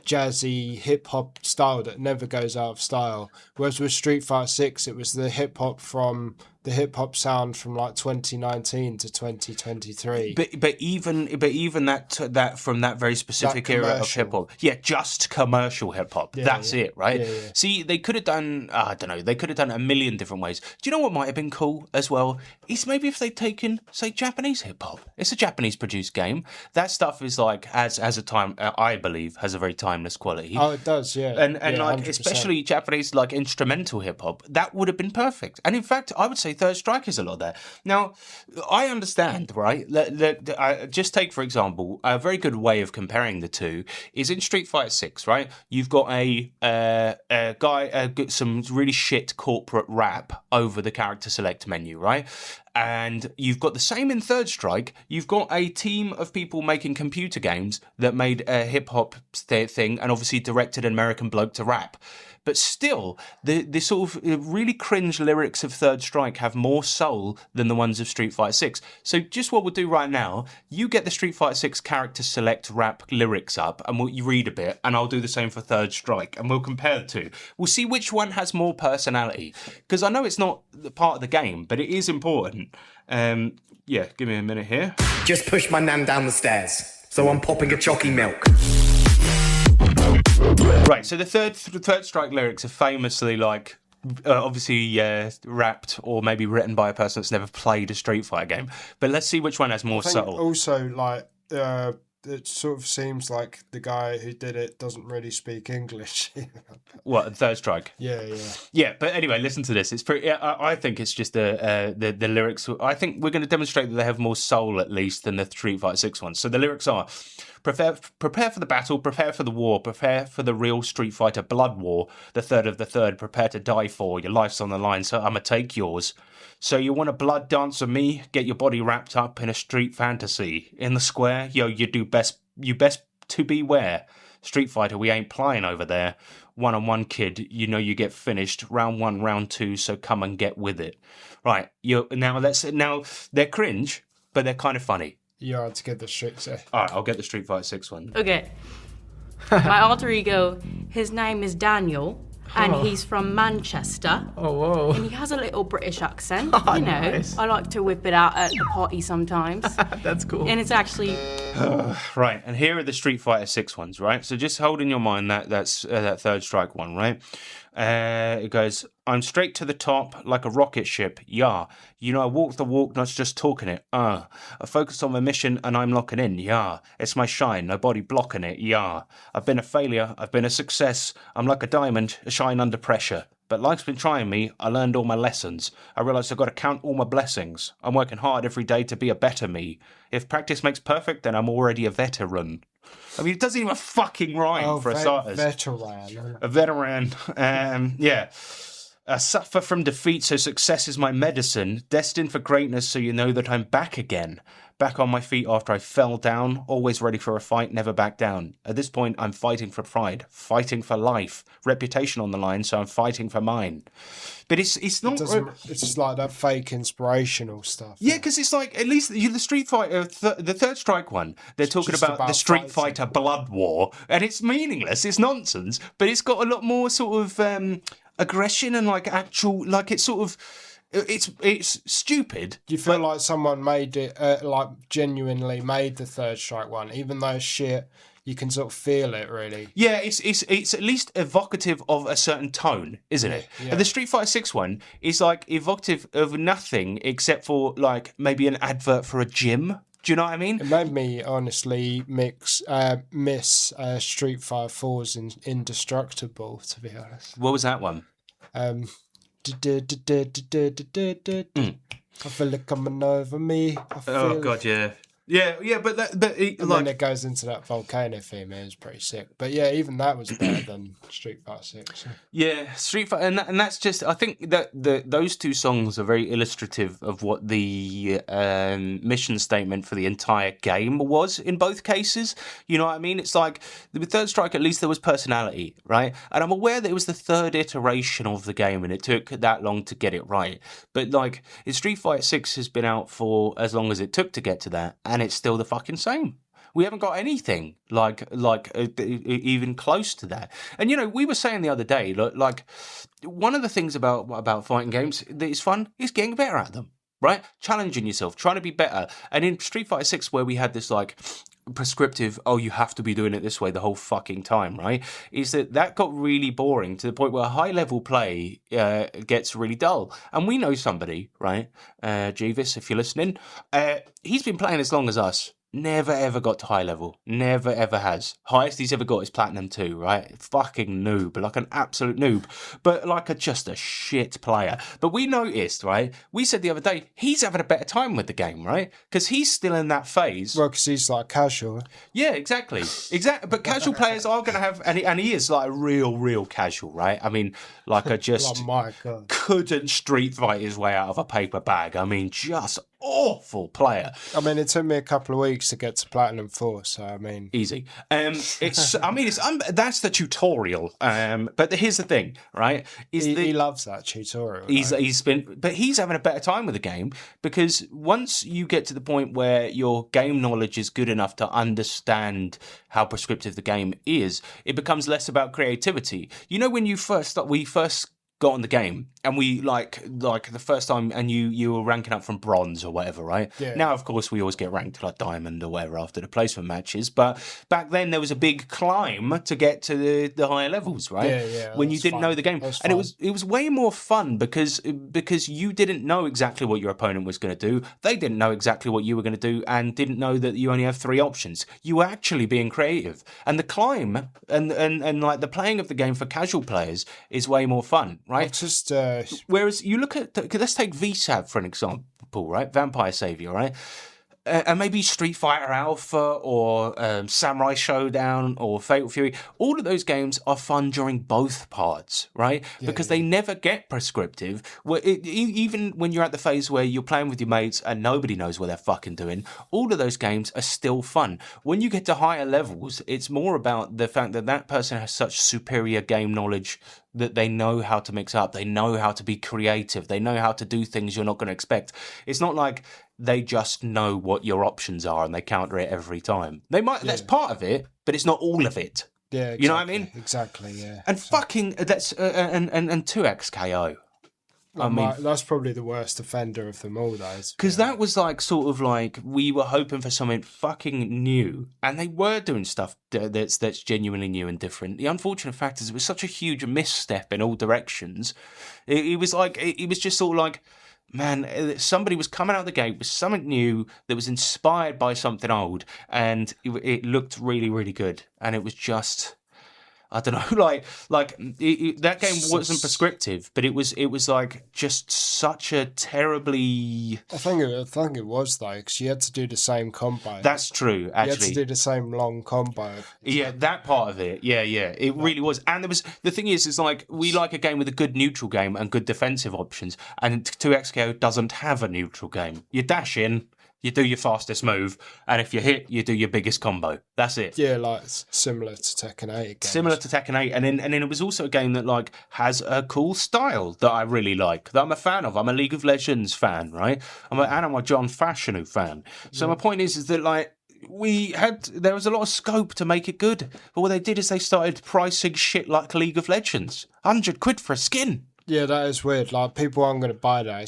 jazzy hip hop style that never goes out of style. Whereas with Street Fighter 6, it was the hip hop sound from like 2019 to 2023. But even that from that very specific era of hip hop, just commercial hip hop. That's it, right? Yeah. See, they could have done I don't know. They could have done a million different ways. Do you know what might have been cool as well? Is maybe if they'd taken, say, Japanese hip hop. It's a Japanese produced game. That stuff is like has a time. I believe has a very timeless quality. Oh, it does, yeah. And like 100%. Especially Japanese like instrumental hip hop. That would have been perfect. And in fact, I would say Third Strike is a lot there. Now, I understand, right? Just take, for example, a very good way of comparing the two is in Street Fighter 6, right? You've got a guy, some really shit corporate rap over the character select menu, right? And you've got the same in Third Strike. You've got a team of people making computer games that made a hip-hop thing and obviously directed an American bloke to rap. But still, the sort of really cringe lyrics of Third Strike have more soul than the ones of Street Fighter 6. So just what we'll do right now, you get the Street Fighter 6 character select rap lyrics up and you read a bit, and I'll do the same for Third Strike, and we'll compare the two. We'll see which one has more personality. Because I know it's not part of the game, but it is important. Give me a minute here. Just push my nan down the stairs, so I'm popping a chalky milk. Right, so the third Strike lyrics are famously like, obviously rapped or maybe written by a person that's never played a Street Fighter game. But let's see which one has more soul. Also, like, it sort of seems like the guy who did it doesn't really speak English. What, Third Strike? Yeah. But anyway, listen to this. It's pretty. I think it's just the lyrics. I think we're going to demonstrate that they have more soul at least than the Street Fighter 6 ones. So the lyrics are: prepare for the battle, prepare for the war, prepare for the real Street Fighter blood war. The third of the third, prepare to die for. Your life's on the line, so I'ma take yours. So you want a blood dance with me? Get your body wrapped up in a street fantasy. In the square, you best to beware. Street Fighter, we ain't playing over there. 1-on-1 kid, you know you get finished. Round 1, round 2, so come and get with it. Right, now they're cringe, but they're kind of funny. You are to get the Street Fighter. Alright, I'll get the Street Fighter 6 one. Okay. My alter ego, his name is Daniel. And he's from Manchester. Oh, whoa. And he has a little British accent, you know. Nice. I like to whip it out at the party sometimes. That's cool. And it's actually... Right, and here are the Street Fighter 6 ones, right? So just hold in your mind that's that Third Strike one, right? It goes, I'm straight to the top like a rocket ship, yeah. You know, I walk the walk, not just talking it, I focus on my mission and I'm locking in, yeah. It's my shine, nobody blocking it, yeah. I've been a failure, I've been a success. I'm like a diamond, a shine under pressure. But life's been trying me. I learned all my lessons. I realised I've got to count all my blessings. I'm working hard every day to be a better me. If practice makes perfect, then I'm already a veteran. I mean, it doesn't even fucking rhyme for a starters. Veteran. A veteran. Yeah. I suffer from defeat, so success is my medicine. Destined for greatness, so you know that I'm back again. Back on my feet after I fell down. Always ready for a fight, never back down. At this point, I'm fighting for pride. Fighting for life. Reputation on the line, so I'm fighting for mine. But it's not... It's just like that fake inspirational stuff. Yeah, because it's like, at least the Street Fighter, the Third Strike one, they're talking about the Street Fighter Blood War, and it's meaningless, it's nonsense, but it's got a lot more sort of aggression and like actual, like it's sort of, it's stupid. You feel like someone made it, like genuinely made the Third Strike one, even though it's shit. You can sort of feel it, really. Yeah, it's at least evocative of a certain tone, isn't it? Yeah. And the Street Fighter 6 one is like evocative of nothing except for like maybe an advert for a gym. Do you know what I mean? It made me honestly miss Street Fighter 4's Indestructible, to be honest. What was that one? I feel it coming over me. Oh god, yeah. Yeah, but And then it goes into that volcano theme. It was pretty sick. But yeah, even that was better than Street Fighter 6. Yeah, Street Fighter, and that's just. I think that those two songs are very illustrative of what the mission statement for the entire game was in both cases. You know what I mean? It's like with Third Strike, at least there was personality, right? And I'm aware that it was the third iteration of the game, and it took that long to get it right. But like, Street Fighter 6 has been out for as long as it took to get to that, and it's still the fucking same. We haven't got anything like even close to that. And you know, we were saying the other day, like one of the things about fighting games that is fun is getting better at them, right? Challenging yourself, trying to be better. And in Street Fighter 6, where we had this like prescriptive, oh, you have to be doing it this way the whole fucking time, right? Is that got really boring to the point where high level play gets really dull. And we know somebody, right? Jeevis, if you're listening, he's been playing as long as us. Never ever got to high level. Never ever has. Highest he's ever got is Platinum 2, right? Fucking noob. Like an absolute noob. But like just a shit player. But we noticed, right? We said the other day, he's having a better time with the game, right? Because he's still in that phase. Well, because he's like casual. Yeah, exactly. But casual players are going to have, and he is like a real casual, right? I mean, like I just Oh my God. couldn't street fight his way out of a paper bag. I mean, just awful player. I mean, it took me a couple of weeks to get to Platinum 4, so I mean... Easy. It's that's the tutorial. But here's the thing, right? He loves that tutorial. He's having a better time with the game because once you get to the point where your game knowledge is good enough to understand how prescriptive the game is, it becomes less about creativity. You know, when we first got on the game and we like the first time and you were ranking up from bronze or whatever, right? Yeah. Now, of course, we always get ranked like diamond or whatever after the placement matches. But back then there was a big climb to get to the higher levels, right? Yeah. When you didn't know the game. And it was way more fun because you didn't know exactly what your opponent was going to do. They didn't know exactly what you were going to do and didn't know that you only have 3 options. You were actually being creative. And the climb and like the playing of the game for casual players is way more fun, right? It's just... Whereas you look at, let's take VSAV for an example, right? Vampire Savior, right? And maybe Street Fighter Alpha or Samurai Showdown or Fatal Fury. All of those games are fun during both parts, right? Because they never get prescriptive. Even when you're at the phase where you're playing with your mates and nobody knows what they're fucking doing, all of those games are still fun. When you get to higher levels, it's more about the fact that that person has such superior game knowledge that they know how to mix up. They know how to be creative. They know how to do things you're not going to expect. It's not like they just know what your options are and they counter it every time. They might. That's part of it, but it's not all of it. Yeah, exactly. You know what I mean? Exactly. Yeah. And fucking that's and 2x KO. I mean, that's probably the worst offender of them all, though. Because that was like sort of like we were hoping for something fucking new, and they were doing stuff that's genuinely new and different. The unfortunate fact is it was such a huge misstep in all directions. It was like it was just sort of like, man, somebody was coming out the gate with something new that was inspired by something old, and it looked really, really good, and it was just. I don't know, that game wasn't prescriptive, but it was like just such a terribly. I think it was though, because you had to do the same combo. That's true. Actually, you had to do the same long combo. Yeah, that part of it. Yeah, it really was. And there was the thing is like we like a game with a good neutral game and good defensive options, and 2XKO doesn't have a neutral game. You dash in. You do your fastest move, and if you hit, you do your biggest combo. That's it. Yeah, like similar to Tekken 8 games. Similar to Tekken 8, and then it was also a game that like has a cool style that I really like, that I'm a fan of. I'm a League of Legends fan, right? I'm a John Fashanu fan. So my point is that like there was a lot of scope to make it good, but what they did is they started pricing shit like League of Legends, £100 for a skin. Yeah, that is weird. Like people aren't going to buy that,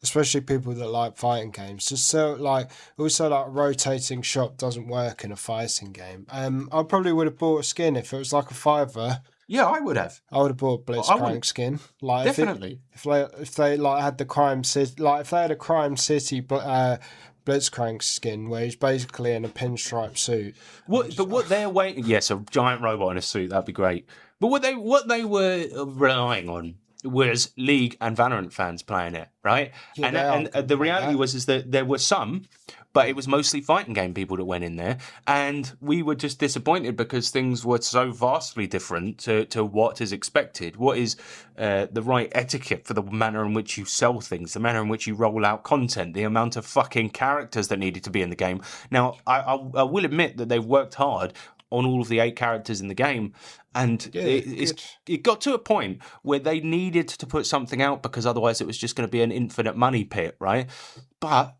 especially people that like fighting games. Just so like rotating shop doesn't work in a fighting game. I probably would have bought a skin if it was like a $5. Yeah, I would have. I would have bought a Blitzcrank skin. Like definitely. If they like had the Crime City, like if they had a Crime City Blitzcrank skin where he's basically in a pinstripe suit. What they're waiting? Yes, a giant robot in a suit. That'd be great. But what they were relying on was League and Valorant fans playing it, right? Yeah, and the reality was that there were some, but it was mostly fighting game people that went in there, and we were just disappointed because things were so vastly different to what is expected, what is the right etiquette for the manner in which you sell things, the manner in which you roll out content, the amount of fucking characters that needed to be in the game. Now, I will admit that they've worked hard on all of the 8 characters in the game, and it got to a point where they needed to put something out because otherwise it was just going to be an infinite money pit, right? But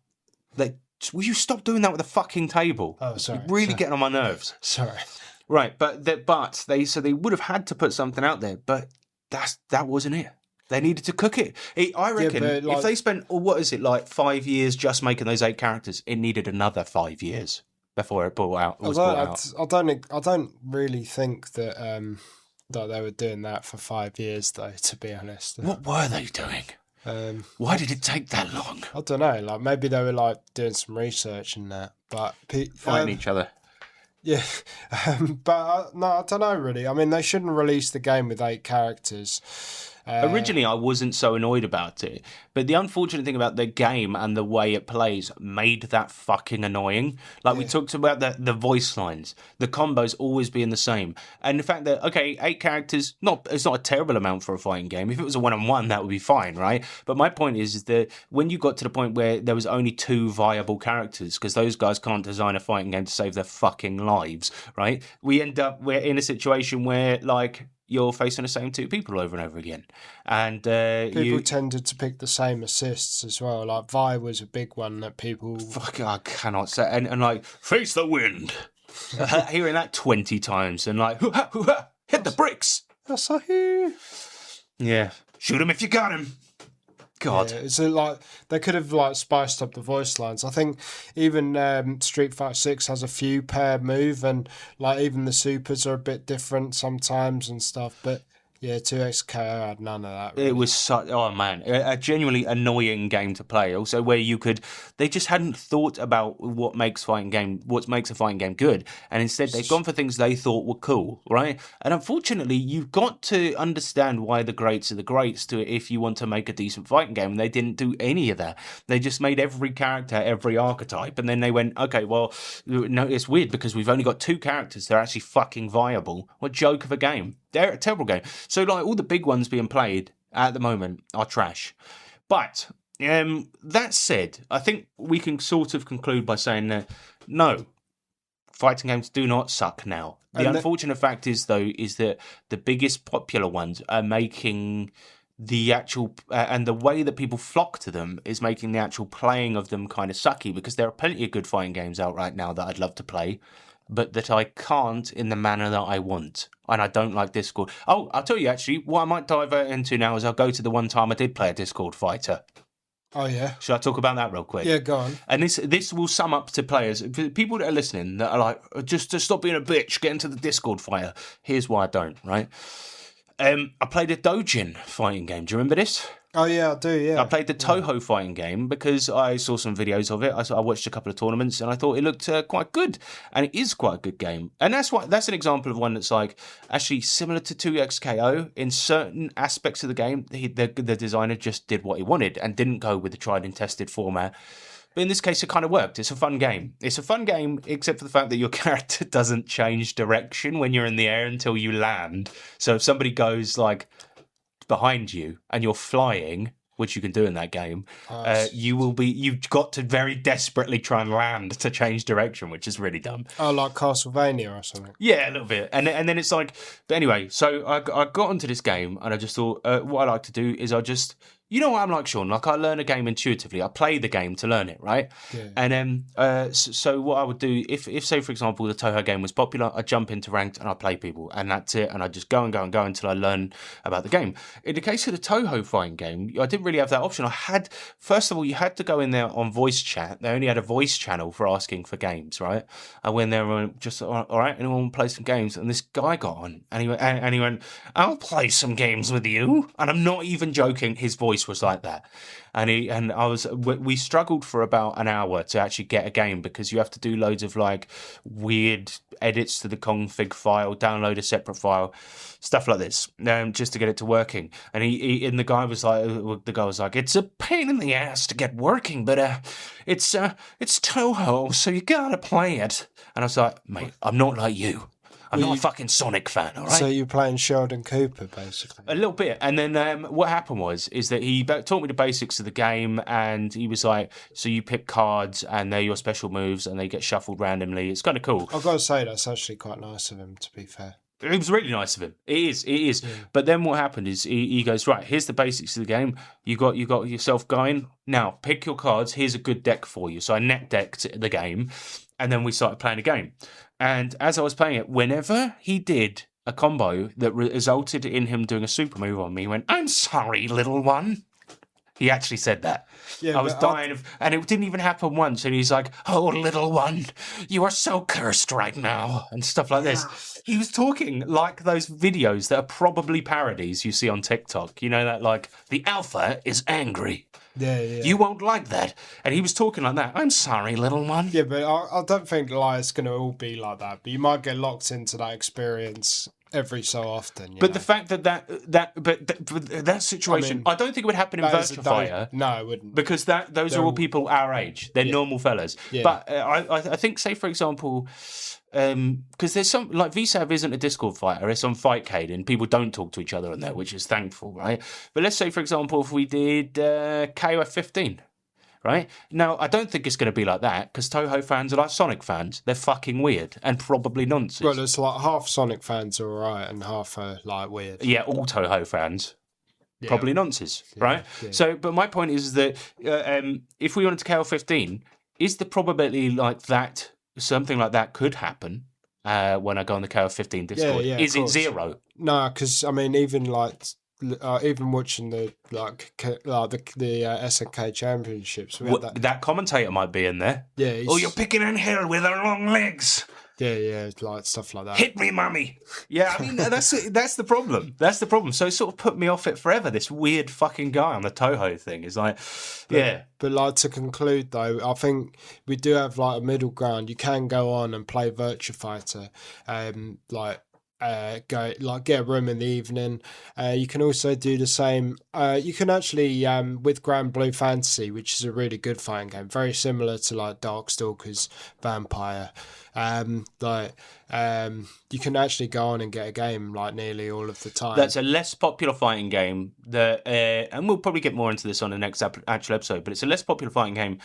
will you stop doing that with the fucking table? Oh, sorry. You're really getting on my nerves. Sorry. Right, but they would have had to put something out there, but that wasn't it. They needed to cook it. I reckon if they spent 5 years just making those 8 characters, it needed another 5 years before it brought out. I don't really think that that they were doing that for 5 years, though. To be honest, what were they doing? Why did it take that long? I don't know. Like maybe they were like doing some research and that, but fighting each other. Yeah, but no, I don't know really. I mean, they shouldn't release the game with 8 characters. Originally, I wasn't so annoyed about it, but the unfortunate thing about the game and the way it plays made that fucking annoying. Like we talked about the voice lines, the combos always being the same, and the fact that 8 characters, it's not a terrible amount for a fighting game. If it was a 1-on-1, that would be fine, right? But my point is that when you got to the point where there was only 2 viable characters, because those guys can't design a fighting game to save their fucking lives, right? We're in a situation where like you're facing the same 2 people over and over again. And people tended to pick the same assists as well. Like Vi was a big one that people... Fuck, I cannot say. And like, face the wind. Hearing that 20 times and like, hit the bricks. That's a here. Yeah. Shoot him if you got him. God. Yeah, it's like they could have like spiced up the voice lines. I think even Street Fighter 6 has a few per move, and like even the supers are a bit different sometimes and stuff. But yeah, 2XKO had none of that. Really. It was such, a genuinely annoying game to play. Also, where they just hadn't thought about what makes a fighting game good, and instead they've gone for things they thought were cool, right? And unfortunately, you've got to understand why the greats are the greats if you want to make a decent fighting game. And they didn't do any of that. They just made every character, every archetype, and then they went, okay, well, no, it's weird because we've only got 2 characters that are actually fucking viable. What joke of a game. They're a terrible game. So, like, all the big ones being played at the moment are trash. But, that said, I think we can sort of conclude by saying that, no, fighting games do not suck now. The unfortunate fact is, though, is that the biggest popular ones are making the actual... and the way that people flock to them is making the actual playing of them kind of sucky, because there are plenty of good fighting games out right now that I'd love to play, but that I can't in the manner that I want. And I don't like Discord. Oh, I'll tell you actually, what I might divert into now is I'll go to the one time I did play a Discord fighter. Oh, yeah? Should I talk about that real quick? Yeah, go on. And this will sum up to players, people that are listening, that are like, just to stop being a bitch, get into the Discord fighter. Here's why I don't, right? I played a Dojin fighting game. Do you remember this? Oh yeah, I do. Yeah, I played the Toho fighting game because I saw some videos of it. I watched a couple of tournaments and I thought it looked quite good, and it is quite a good game. And that's an example of one that's like actually similar to 2XKO in certain aspects of the game. The designer just did what he wanted and didn't go with the tried and tested format. But in this case, it kind of worked. It's a fun game. It's a fun game, except for the fact that your character doesn't change direction when you're in the air until you land. So if somebody goes like behind you and you're flying, which you can do in that game, you've got to very desperately try and land to change direction, which is really dumb. Oh, like Castlevania or something. Yeah, a little bit. And then it's like, but anyway, so I got onto this game and I just thought, what I like to do is you know what I'm like, Sean? Like, I learn a game intuitively. I play the game to learn it, right? Yeah. And then, so what I would do, if say, for example, the Toho game was popular, I'd jump into ranked and I'd play people, and that's it. And I'd just go until I learn about the game. In the case of the Toho fighting game, I didn't really have that option. First of all, you had to go in there on voice chat. They only had a voice channel for asking for games, right? I went there and just, all right, anyone want to play some games? And this guy got on, and he went, I'll play some games with you. And I'm not even joking, his voice was like that, we struggled for about an hour to actually get a game because you have to do loads of like weird edits to the config file, download a separate file, stuff like this, just to get it to working. And the guy was like, it's a pain in the ass to get working, but it's Toho, so you gotta play it. And I was like, mate, I'm not like you. I'm not a fucking Sonic fan, all right? So you're playing Sheldon Cooper, basically? A little bit. And then what happened is that he taught me the basics of the game, and he was like, so you pick cards, and they're your special moves, and they get shuffled randomly. It's kind of cool. I've got to say, that's actually quite nice of him, to be fair. It was really nice of him. It is. Yeah. But then what happened is he goes, right, here's the basics of the game. You got yourself going. Now, pick your cards. Here's a good deck for you. So I net decked the game, and then we started playing a game. And as I was playing it, whenever he did a combo that resulted in him doing a super move on me, he went, I'm sorry, little one. He actually said that. Yeah, I was dying and it didn't even happen once. And he's like, oh, little one, you are so cursed right now, and stuff like this. He was talking like those videos that are probably parodies you see on TikTok. You know, that like, the alpha is angry. Yeah. You won't like that. And he was talking like that. I'm sorry, little one. Yeah, but I don't think it's going to all be like that. But you might get locked into that experience every so often. But the fact that situation, I don't think it would happen in Virtua Fighter. No, it wouldn't. Because those are all people our age. They're normal fellas. Yeah. But I think, say, for example, because there's some, like, VSAV isn't a Discord fighter, it's on Fightcade, and people don't talk to each other on there, which is thankful, right? But let's say, for example, if we did KOF 15, right? Now, I don't think it's going to be like that, because Toho fans are like Sonic fans. They're fucking weird, and probably nonsense. Well, it's like half Sonic fans are alright, and half are, like, weird. Yeah, all Toho fans. Yeah. Probably nonsense, right? Yeah. So, but my point is that if we wanted to KO 15, is the probability like that, something like that could happen when I go on the KO 15 Discord? Yeah, is it zero? No, because I mean, even watching the SNK championships, we had That commentator might be in there. Yeah. Oh, you're picking on hell with her long legs. Yeah, like stuff like that. Hit me, mummy. Yeah, I mean, that's the problem. That's the problem. So it sort of put me off it forever. This weird fucking guy on the Toho thing is like, But like, to conclude though, I think we do have like a middle ground. You can go on and play Virtua Fighter, get a room in the evening. You can also do the same. You can actually with Grand Blue Fantasy, which is a really good fighting game, very similar to like Darkstalkers Vampire. You can actually go on and get a game like nearly all of the time. That's a less popular fighting game that, and we'll probably get more into this on the next actual episode, but it's a less popular fighting game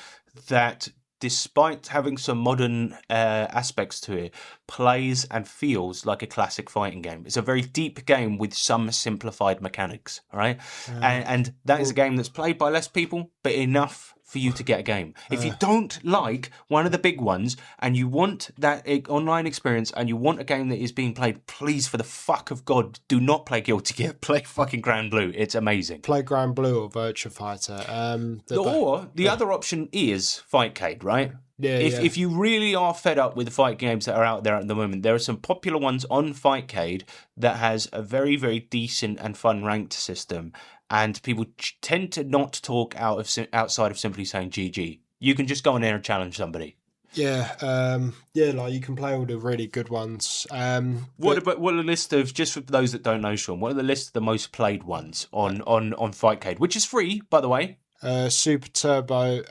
that, despite having some modern aspects to it, plays and feels like a classic fighting game. It's a very deep game with some simplified mechanics, all right? And that is a game that's played by less people, but enough for you to get a game. If you don't like one of the big ones and you want that online experience and you want a game that is being played, please, for the fuck of God, do not play Guilty Gear. Play fucking Grand Blue. It's amazing. Play Grand Blue or Virtua Fighter. The other option is Fightcade, right? Yeah, if you really are fed up with the fight games that are out there at the moment, there are some popular ones on Fightcade that has a very, very decent and fun ranked system. and people tend to not talk outside of simply saying GG. You can just go in there and challenge somebody. Yeah, like you can play all the really good ones. What are the list of, just for those that don't know, Sean, what are the list of the most played ones on Fightcade, which is free, by the way? Super Turbo,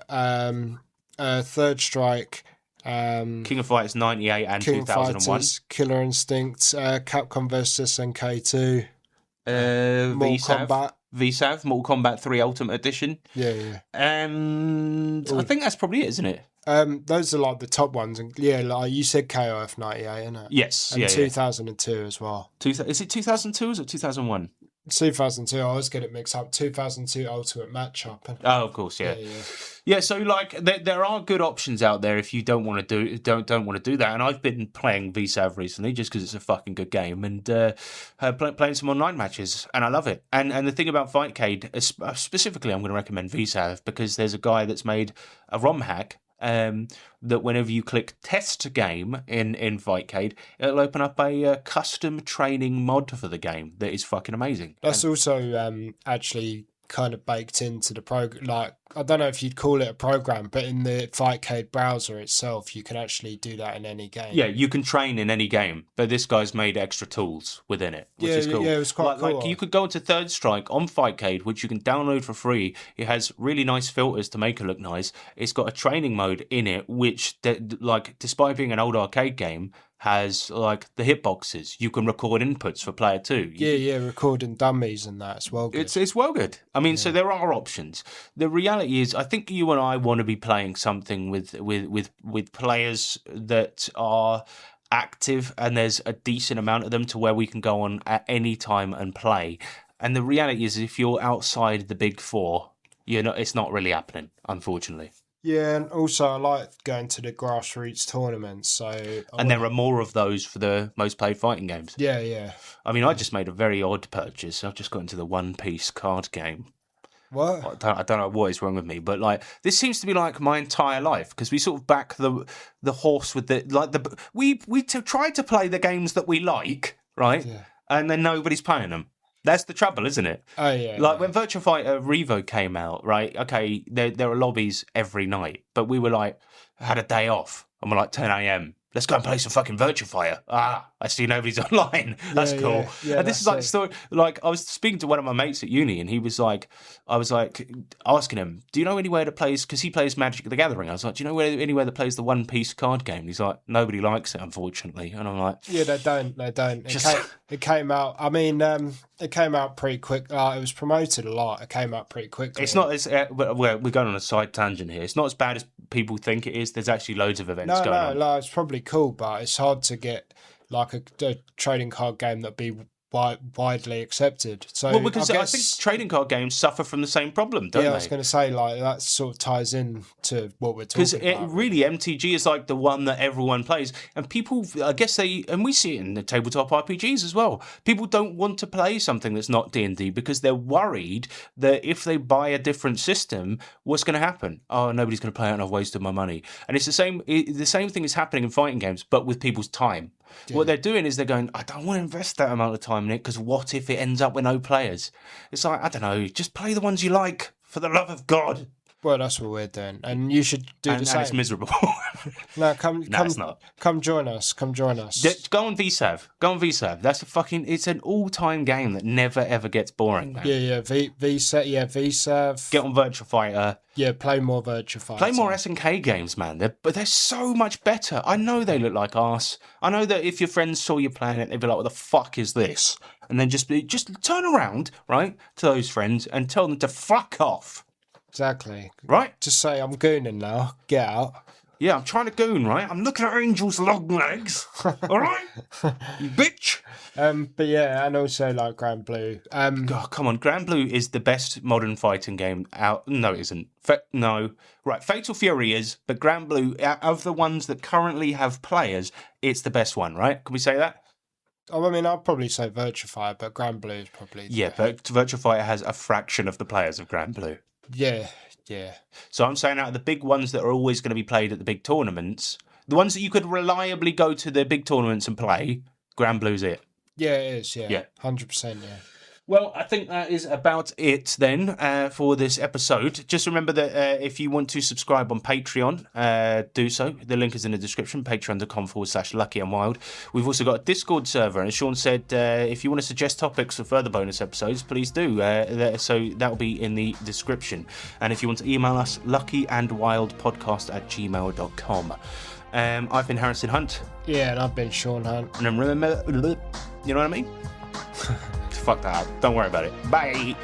Third Strike, King of Fighters 98 and King 2001. Fighters, Killer Instinct, Capcom vs SNK2, Mortal Kombat. VSAV, Mortal Kombat 3 Ultimate Edition. Yeah. And I think that's probably it, isn't it? Those are like the top ones. And yeah, like you said KOF 98, isn't it? Yes. And 2002 as well. Is it 2002 or is it 2001? 2002, I always get it mixed up. 2002 Ultimate Matchup. Oh, of course, yeah. Yeah, so like there are good options out there if you don't want to do that. And I've been playing VSAV recently just because it's a fucking good game and playing some online matches, and I love it. And the thing about Fightcade, specifically, I'm going to recommend VSAV because there's a guy that's made a ROM hack. That whenever you click test game in Fightcade, it'll open up a custom training mod for the game that is fucking amazing. That's also actually kind of baked into the program. Like, I don't know if you'd call it a program, but in the Fightcade browser itself, you can actually do that in any game. Yeah, you can train in any game, but this guy's made extra tools within it, which is cool. Yeah, it was quite cool. Like you could go into Third Strike on Fightcade, which you can download for free. It has really nice filters to make it look nice. It's got a training mode in it, which, like, despite being an old arcade game, has like the hitboxes. You can record inputs for player 2. Recording dummies and that as well. Good. It's well good. I mean, so there are options. The reality is, I think you and I want to be playing something with players that are active, and there's a decent amount of them to where we can go on at any time and play. And the reality is, if you're outside the big four, it's not really happening, unfortunately. Yeah, and also I like going to the grassroots tournaments. And there are more of those for the most played fighting games. Yeah. I mean, I just made a very odd purchase. I've just got into the One Piece card game. What? I don't know what is wrong with me, but like this seems to be like my entire life because we sort of back the horse with we try to play the games that we like, right? Yeah. And then nobody's playing them. That's the trouble, isn't it? Oh, yeah. Like when Virtua Fighter Revo came out, right? Okay, there are lobbies every night, but we were like, had a day off, and we're like 10 a.m. Let's go and play some fucking Virtua Fighter. I see nobody's online. That's cool. Yeah, and this is like the story. Like I was speaking to one of my mates at uni, and he was like, I was like asking him, "Do you know anywhere that plays?" Because he plays Magic the Gathering. I was like, "Do you know anywhere that plays the One Piece card game?" And he's like, "Nobody likes it, unfortunately." And I'm like, "Yeah, they don't. It came out. I mean, it came out pretty quick. It was promoted a lot. It came out pretty quickly. It's not as we're going on a side tangent here. It's not as bad as people think it is. There's actually loads of events going on. No, it's probably cool, but it's hard to get like a trading card game that'd be widely accepted. So because I think trading card games suffer from the same problem, don't they? Yeah, I was going to say, like, that sort of ties in to what we're talking about. Because really, MTG is like the one that everyone plays. And people, I guess and we see it in the tabletop RPGs as well. People don't want to play something that's not D&D because they're worried that if they buy a different system, what's going to happen? Oh, nobody's going to play it and I've wasted my money. And it's the same thing is happening in fighting games, but with people's time. Yeah. What they're doing is they're going, I don't want to invest that amount of time in it because what if it ends up with no players? It's like, I don't know, just play the ones you like, for the love of God. Well, that's what we're doing, and you should do the same. And it's miserable. No, it's not. Come join us. Go on VSAV. That's it's an all-time game that never ever gets boring, man. Yeah. VSAV. Get on Virtua Fighter. Yeah, play more Virtua Fighter. Play more SNK games, man. They're so much better. I know they look like arse. I know that if your friends saw you playing it, they'd be like, "What the fuck is this?" And then just turn around, right, to those friends and tell them to fuck off. Exactly. Right? Just say, I'm gooning now. Get out. Yeah, I'm trying to goon, right? I'm looking at Angel's long legs. All right? You bitch. But yeah, and also like Grand Blue. Oh, come on. Grand Blue is the best modern fighting game out. No, it isn't. No. Right, Fatal Fury is, but Grand Blue, out of the ones that currently have players, it's the best one, right? Can we say that? Oh, I mean, I'd probably say Virtua Fighter, but Grand Blue is probably... Yeah, but Virtua Fighter has a fraction of the players of Grand Blue. Yeah. So I'm saying out of the big ones that are always going to be played at the big tournaments, the ones that you could reliably go to the big tournaments and play, Grand Blue's it. Yeah, it is, yeah. 100%, yeah. Well, I think that is about it then for this episode. Just remember that if you want to subscribe on Patreon, do so. The link is in the description, patreon.com/luckyandwild. We've also got a Discord server, and as Sean said, if you want to suggest topics for further bonus episodes, please do. So that will be in the description. And if you want to email us, luckyandwildpodcast@gmail.com. I've been Harrison Hunt. Yeah, and I've been Sean Hunt. And remember, you know what I mean? Fuck that up. Don't worry about it. Bye.